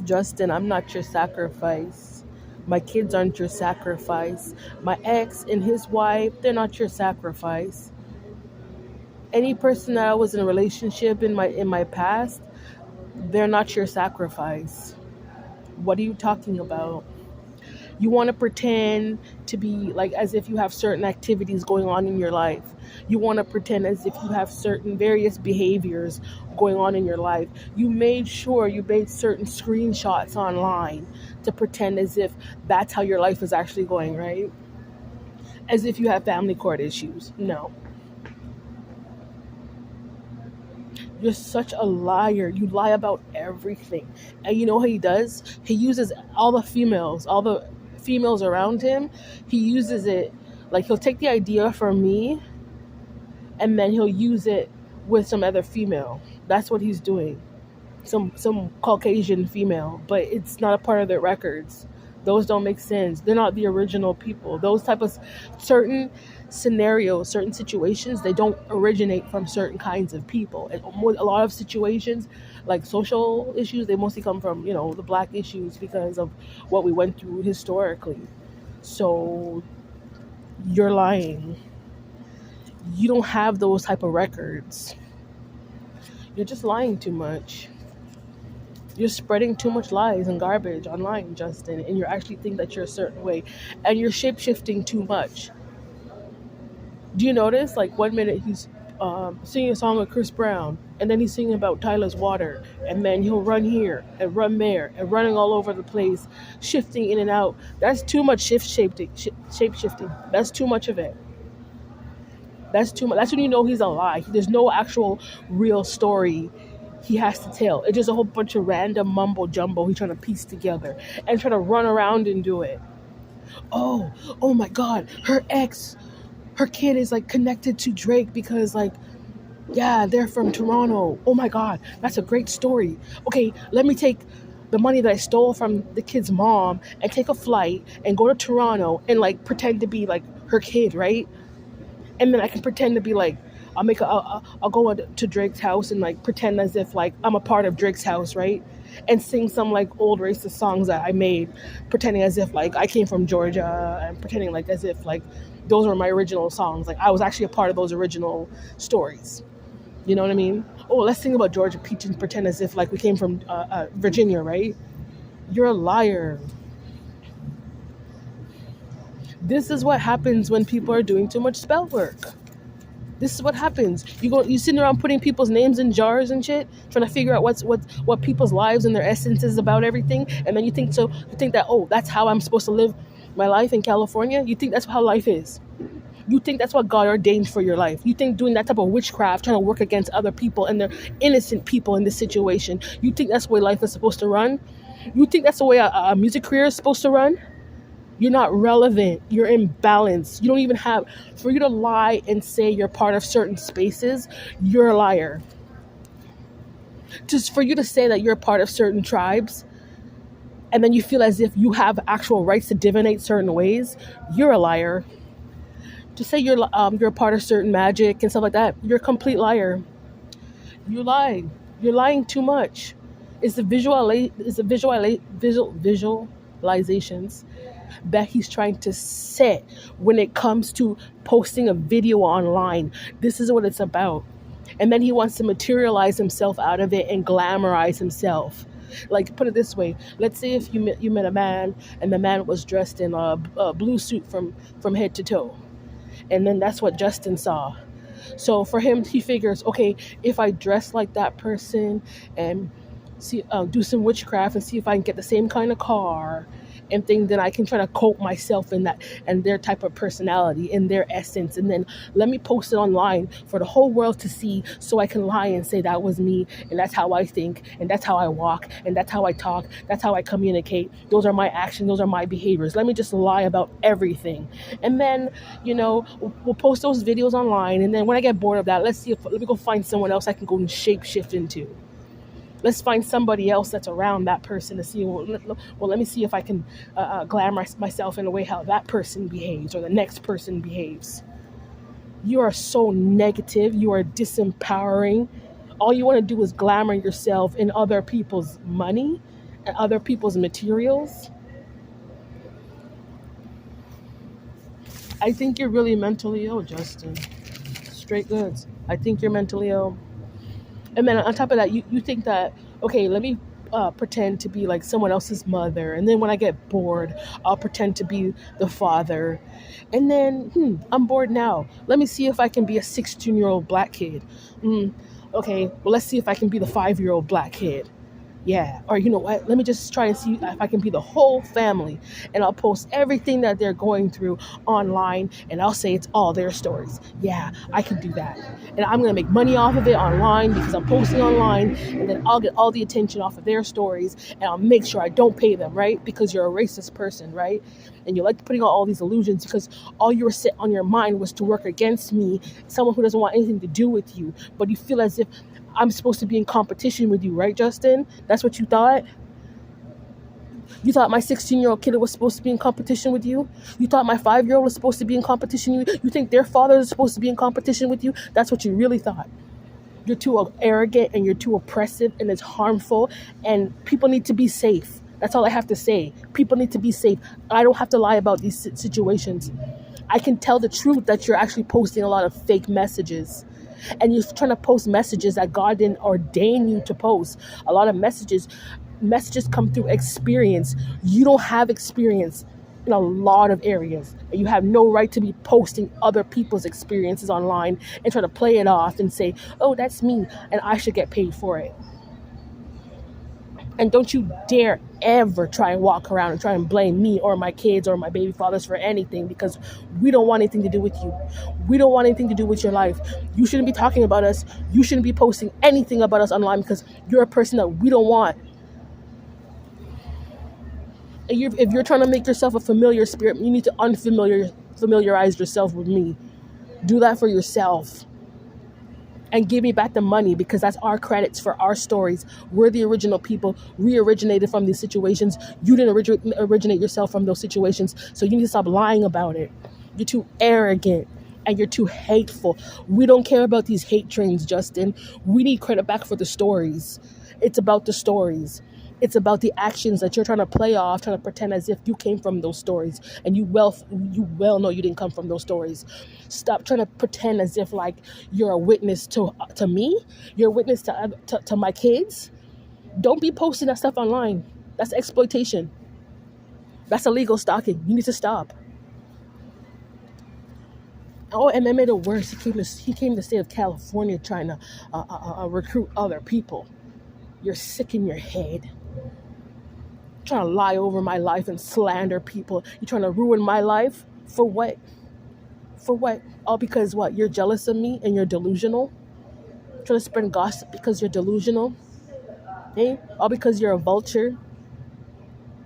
Justin, I'm not your sacrifice. My kids aren't your sacrifice. My ex and his wife, they're not your sacrifice. Any person that I was in a relationship in my past, they're not your sacrifice. What are you talking about? You want to pretend to be like as if you have certain activities going on in your life. You want to pretend as if you have certain various behaviors going on in your life. You made sure you made certain screenshots online to pretend as if that's how your life is actually going, right? As if you have family court issues. No. You're such a liar. You lie about everything. And you know what he does? He uses all the females around him. He uses it like he'll take the idea from me and then he'll use it with some other female. That's what he's doing. Some Caucasian female, but it's not a part of their records. Those don't make sense. They're not the original people. Those type of certain scenarios, certain situations, they don't originate from certain kinds of people. And a lot of situations, like social issues, they mostly come from the black issues because of what we went through historically. So you're lying. You don't have those type of records. You're just lying too much. You're spreading too much lies and garbage online, Justin, and you actually think that you're a certain way, and you're shape shifting too much. Do you notice? Like 1 minute he's singing a song with Chris Brown, and then he's singing about Tyler's Water, and then he'll run here and run there and running all over the place, shifting in and out. That's too much shape shifting. That's too much of it. That's too much. That's when you know he's a lie. There's no actual real story he has to tell. It's just a whole bunch of random mumbo jumbo he's trying to piece together and trying to run around and do it. Oh my God, her kid is like connected to Drake because like, yeah, they're from Toronto. Oh my God, that's a great story. Okay, let me take the money that I stole from the kid's mom and take a flight and go to Toronto and like pretend to be like her kid, right? And then I can pretend to be like, I'll go to Drake's house and like pretend as if like I'm a part of Drake's house, right? And sing some like old racist songs that I made, pretending as if like I came from Georgia and pretending like as if like those were my original songs. Like I was actually a part of those original stories. You know what I mean? Oh, let's sing about Georgia Peach and pretend as if like we came from Virginia, right? You're a liar. This is what happens when people are doing too much spell work. This is what happens. You sitting around putting people's names in jars and shit, trying to figure out what people's lives and their essence is about everything, and then you think that, oh, that's how I'm supposed to live my life in California? You think that's how life is? You think that's what God ordained for your life? You think doing that type of witchcraft, trying to work against other people and they're innocent people in this situation, you think that's the way life is supposed to run? You think that's the way a music career is supposed to run? You're not relevant. You're imbalanced. You don't even have, for you to lie and say you're part of certain spaces, you're a liar. Just for you to say that you're part of certain tribes and then you feel as if you have actual rights to divinate certain ways, you're a liar. To say you're a part of certain magic and stuff like that, you're a complete liar. You lie. You're lying too much. It's the visualizations that he's trying to set when it comes to posting a video online. This is what it's about. And then he wants to materialize himself out of it and glamorize himself. Like, put it this way. Let's say if you met a man and the man was dressed in a blue suit from head to toe. And then that's what Justin saw. So for him, he figures, okay, if I dress like that person and do some witchcraft and see if I can get the same kind of car and think that I can try to cope myself in that and their type of personality and their essence, and then let me post it online for the whole world to see so I can lie and say that was me and that's how I think and that's how I walk and that's how I talk, that's how I communicate, those are my actions, those are my behaviors. Let me just lie about everything. And then, we'll post those videos online, and then when I get bored of that, let me go find someone else I can go and shape shift into. Let's find somebody else that's around that person to see, let me see if I can glamour myself in a way how that person behaves or the next person behaves. You are so negative. You are disempowering. All you want to do is glamour yourself in other people's money and other people's materials, I think you're really mentally ill, Justin. Straight goods. I think you're mentally ill. And then on top of that, you think that, okay, let me pretend to be like someone else's mother. And then when I get bored, I'll pretend to be the father. And then, I'm bored now. Let me see if I can be a 16-year-old black kid. Mm, okay, well, let's see if I can be the 5-year-old black kid. Yeah. Or you know what? Let me just try and see if I can be the whole family. And I'll post everything that they're going through online and I'll say it's all their stories. Yeah, I can do that. And I'm going to make money off of it online because I'm posting online, and then I'll get all the attention off of their stories, and I'll make sure I don't pay them, right? Because you're a racist person, right? And you like putting out all these illusions because all you were set on your mind was to work against me, someone who doesn't want anything to do with you. But you feel as if I'm supposed to be in competition with you, right, Justin? That's what you thought? You thought my 16-year-old kid was supposed to be in competition with you? You thought my 5-year-old was supposed to be in competition with you? You think their father is supposed to be in competition with you? That's what you really thought. You're too arrogant and you're too oppressive, and it's harmful, and people need to be safe. That's all I have to say. People need to be safe. I don't have to lie about these situations. I can tell the truth that you're actually posting a lot of fake messages. And you're trying to post messages that God didn't ordain you to post. A lot of messages come through experience. You don't have experience in a lot of areas. And you have no right to be posting other people's experiences online and try to play it off and say, oh, that's me, and I should get paid for it. And don't you dare ever try and walk around and try and blame me or my kids or my baby fathers for anything, because we don't want anything to do with you. We don't want anything to do with your life. You shouldn't be talking about us. You shouldn't be posting anything about us online because you're a person that we don't want. And if you're trying to make yourself a familiar spirit, you need to familiarize yourself with me. Do that for yourself. And give me back the money, because that's our credits for our stories. We're the original people. We originated from these situations. You didn't originate yourself from those situations. So you need to stop lying about it. You're too arrogant and you're too hateful. We don't care about these hate trains, Justin. We need credit back for the stories. It's about the stories. It's about the actions that you're trying to play off, trying to pretend as if you came from those stories, and you well know you didn't come from those stories. Stop trying to pretend as if like you're a witness to me. You're a witness to my kids. Don't be posting that stuff online. That's exploitation. That's illegal stalking. You need to stop. Oh, and that made it worse. He came to the state of California trying to recruit other people. You're sick in your head. Trying to lie over my life and slander people. You're trying to ruin my life? For what? For what? All because what? You're jealous of me and you're delusional? Trying to spread gossip because you're delusional? Hey? All because you're a vulture?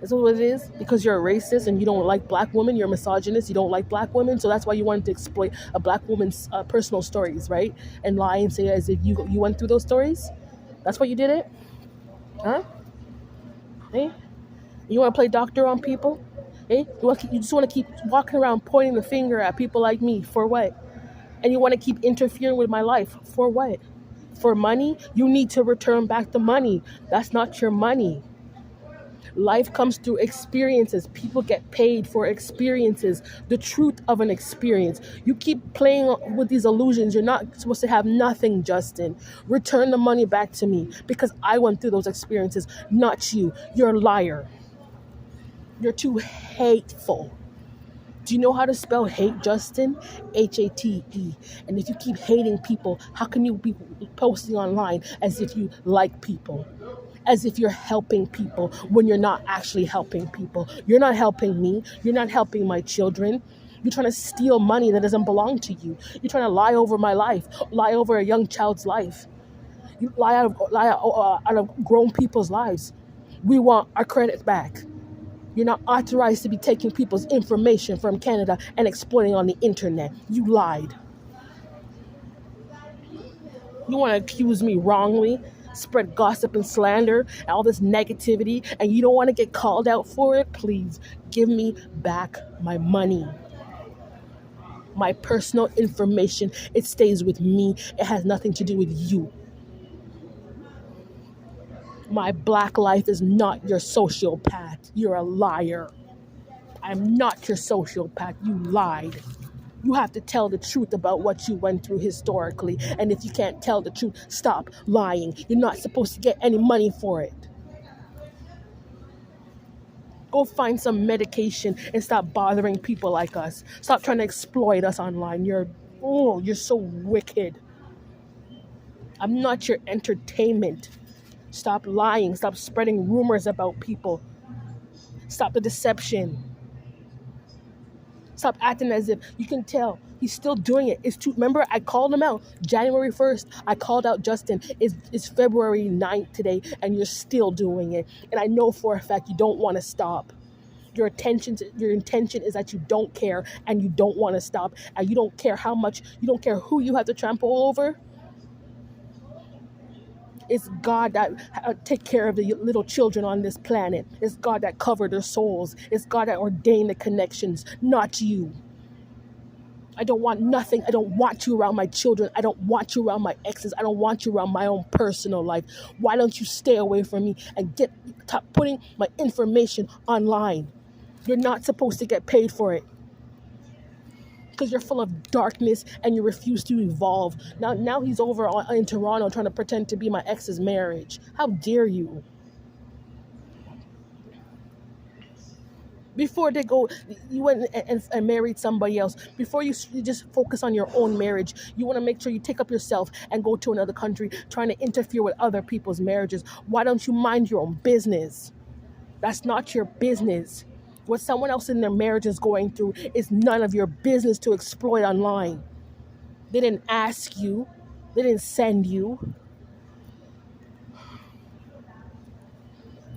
Is that what it is? Because you're a racist and you don't like black women, you're a misogynist, you don't like black women, so that's why you wanted to exploit a black woman's personal stories, right? And lie and say as if you went through those stories? That's why you did it? Huh? Hey? You want to play doctor on people? Eh? You just want to keep walking around pointing the finger at people like me. For what? And you want to keep interfering with my life. For what? For money? You need to return back the money. That's not your money. Life comes through experiences. People get paid for experiences. The truth of an experience. You keep playing with these illusions. You're not supposed to have nothing, Justin. Return the money back to me because I went through those experiences, not you. You're a liar. You're too hateful. Do you know how to spell hate, Justin? H-A-T-E. And if you keep hating people, how can you be posting online as if you like people? As if you're helping people when you're not actually helping people. You're not helping me. You're not helping my children. You're trying to steal money that doesn't belong to you. You're trying to lie over my life, lie over a young child's life. You lie out of grown people's lives. We want our credit back. You're not authorized to be taking people's information from Canada and exploiting on the internet. You lied. You want to accuse me wrongly, spread gossip and slander and all this negativity, and you don't want to get called out for it? Please give me back my money. My personal information, it stays with me. It has nothing to do with you. My black life is not your sociopath. You're a liar. I'm not your sociopath. You lied. You have to tell the truth about what you went through historically. And if you can't tell the truth, stop lying. You're not supposed to get any money for it. Go find some medication and stop bothering people like us. Stop trying to exploit us online. You're so wicked. I'm not your entertainment. Stop lying. Stop spreading rumors about people. Stop the deception. Stop acting as if you can tell he's still doing it. It's too. Remember, I called him out January 1st. I called out Justin. It's February 9th today, and you're still doing it. And I know for a fact you don't want to stop. Your intention is that you don't care and you don't want to stop, and you don't care how much, you don't care who you have to trample over. It's God that take care of the little children on this planet. It's God that covered their souls. It's God that ordained the connections, not you. I don't want nothing. I don't want you around my children. I don't want you around my exes. I don't want you around my own personal life. Why don't you stay away from me and stop putting my information online? You're not supposed to get paid for it because you're full of darkness and you refuse to evolve. Now he's over in Toronto trying to pretend to be my ex's marriage. How dare you? Before they go, you went and married somebody else. Before you just focus on your own marriage, you want to make sure you take up yourself and go to another country trying to interfere with other people's marriages. Why don't you mind your own business? That's not your business. What someone else in their marriage is going through is none of your business to exploit online. They didn't ask you. They didn't send you.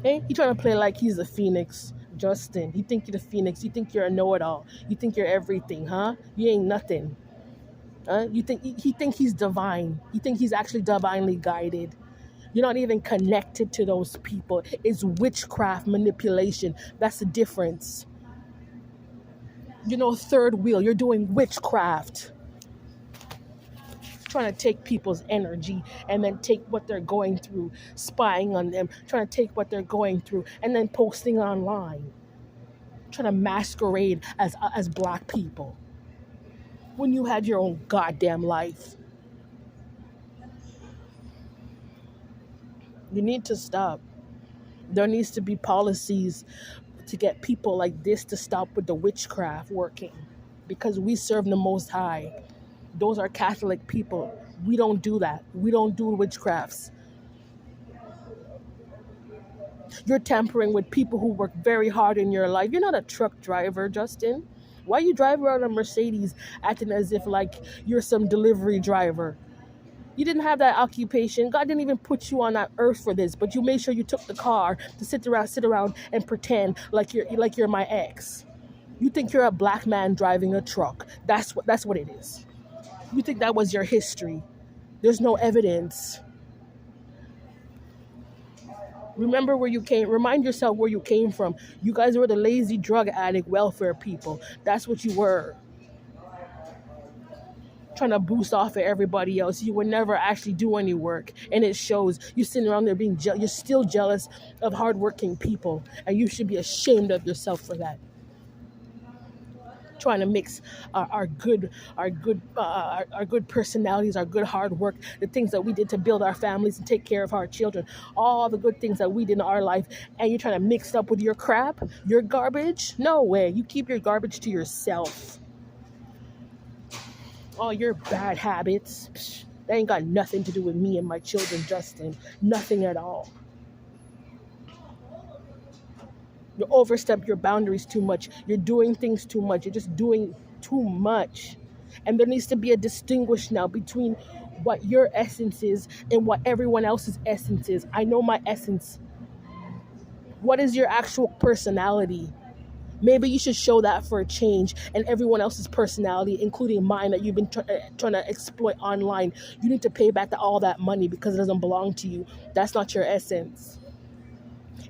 Hey, you trying to play like he's the phoenix. Justin, you think you're the phoenix. You think you're a know-it-all. You think you're everything, huh? You ain't nothing. Huh? You think he think he's divine. You think he's actually divinely guided. You're not even connected to those people. It's witchcraft manipulation. That's the difference. Third wheel. You're doing witchcraft. Trying to take people's energy and then take what they're going through, spying on them, trying to take what they're going through and then posting online. Trying to masquerade as black people when you had your own goddamn life. You need to stop. There needs to be policies to get people like this to stop with the witchcraft working, because we serve the Most High. Those are Catholic people. We don't do that. We don't do witchcrafts. You're tampering with people who work very hard in your life. You're not a truck driver, Justin. Why you drive around a Mercedes acting as if like you're some delivery driver? You didn't have that occupation. God didn't even put you on that earth for this, but you made sure you took the car to sit around and pretend like you're my ex. You think you're a black man driving a truck. That's what it is. You think that was your history. There's no evidence. Remember where you came. Remind yourself where you came from. You guys were the lazy drug addict welfare people. That's what you were. Trying to boost off of everybody else. You would never actually do any work, and it shows. You're sitting around there being you're still jealous of hardworking people, and you should be ashamed of yourself for that. Trying to mix our good personalities, our good hard work, the things that we did to build our families and take care of our children, all the good things that we did in our life, and you're trying to mix it up with your crap, your garbage. No way. You keep your garbage to yourself. All your bad habits, that ain't got nothing to do with me and my children, Justin. Nothing at all. You overstep your boundaries too much. You're doing things too much. You're just doing too much. And there needs to be a distinguish now between what your essence is and what everyone else's essence is. I know my essence. What is your actual personality? Maybe you should show that for a change, and everyone else's personality, including mine, that you've been trying to exploit online. You need to pay back all that money because it doesn't belong to you. That's not your essence.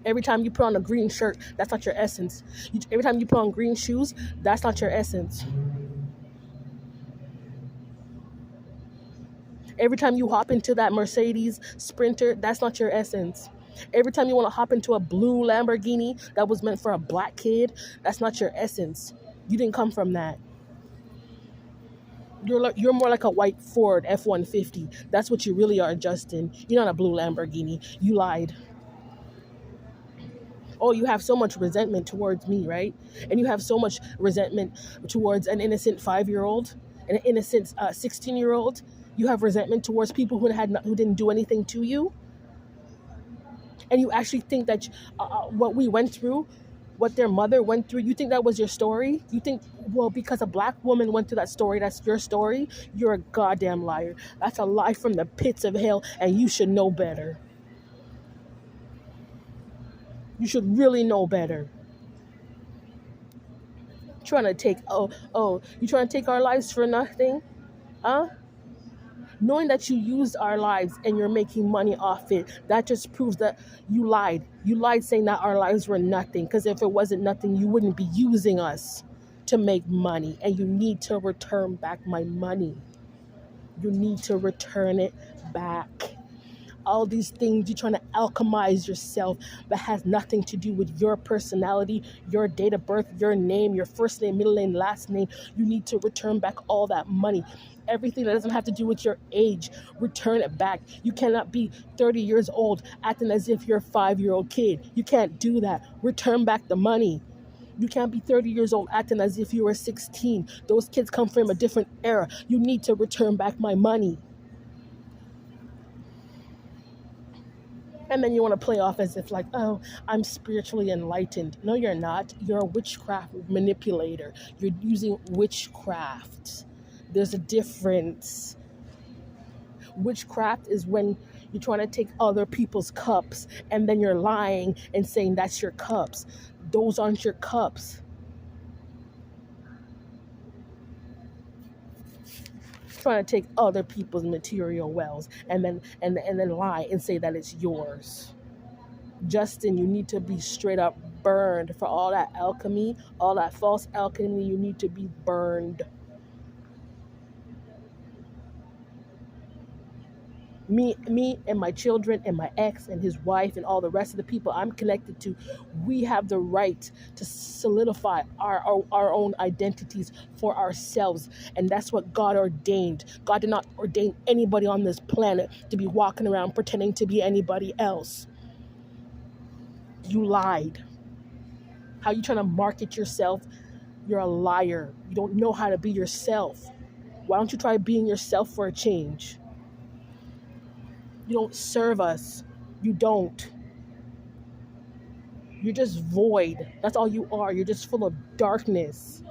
Every time you put on a green shirt, that's not your essence. Every time you put on green shoes, that's not your essence. Every time you hop into that Mercedes Sprinter, that's not your essence. Every time you want to hop into a blue Lamborghini that was meant for a black kid, that's not your essence. You didn't come from that. You're more like a white Ford F-150. That's what you really are, Justin. You're not a blue Lamborghini. You lied. Oh, you have so much resentment towards me, right? And you have so much resentment towards an innocent 5-year-old, an innocent 16-year-old. You have resentment towards people who didn't do anything to you, and you actually think that what we went through, what their mother went through, you think that was your story? You think, well, because a black woman went through that story, that's your story? You're a goddamn liar. That's a lie from the pits of hell, and you should know better. You should really know better. Trying to take, you trying to take our lives for nothing? Huh? Knowing that you used our lives and you're making money off it, that just proves that you lied. You lied saying that our lives were nothing, because if it wasn't nothing, you wouldn't be using us to make money, and you need to return back my money. You need to return it back. All these things you're trying to alchemize yourself that has nothing to do with your personality, your date of birth, your name, your first name, middle name, last name. You need to return back all that money. Everything that doesn't have to do with your age, return it back. You cannot be 30 years old acting as if you're a 5-year-old kid. You can't do that. Return back the money. You can't be 30 years old acting as if you were 16. Those kids come from a different era. You need to return back my money. And then you want to play off as if like, oh, I'm spiritually enlightened. No, you're not. You're a witchcraft manipulator. You're using witchcraft. There's a difference. Witchcraft is when you're trying to take other people's cups and then you're lying and saying that's your cups. Those aren't your cups. Trying to take other people's material wells and then lie and say that it's yours. Justin, you need to be straight up burned for all that alchemy, all that false alchemy. You need to be burned. Me and my children and my ex and his wife and all the rest of the people I'm connected to, we have the right to solidify our own identities for ourselves. And that's what God ordained. God did not ordain anybody on this planet to be walking around pretending to be anybody else. You lied. How you trying to market yourself? You're a liar. You don't know how to be yourself. Why don't you try being yourself for a change? You don't serve us. You don't. You're just void. That's all you are. You're just full of darkness.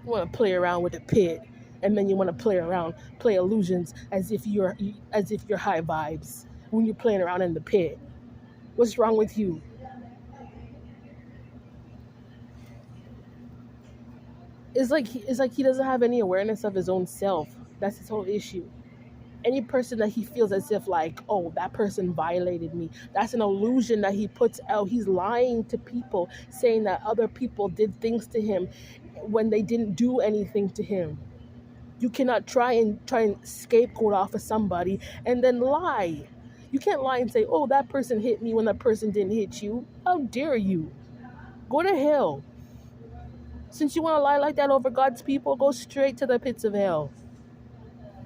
You want to play around with the pit, and then you want to play illusions as if you're high vibes when you're playing around in the pit. What's wrong with you? It's like he doesn't have any awareness of his own self. That's his whole issue. Any person that he feels as if like, oh, that person violated me, that's an illusion that he puts out. He's lying to people, saying that other people did things to him when they didn't do anything to him. You cannot try and scapegoat off of somebody and then lie. You can't lie and say, oh, that person hit me when that person didn't hit you. How dare you? Go to hell. Since you want to lie like that over God's people, go straight to the pits of hell.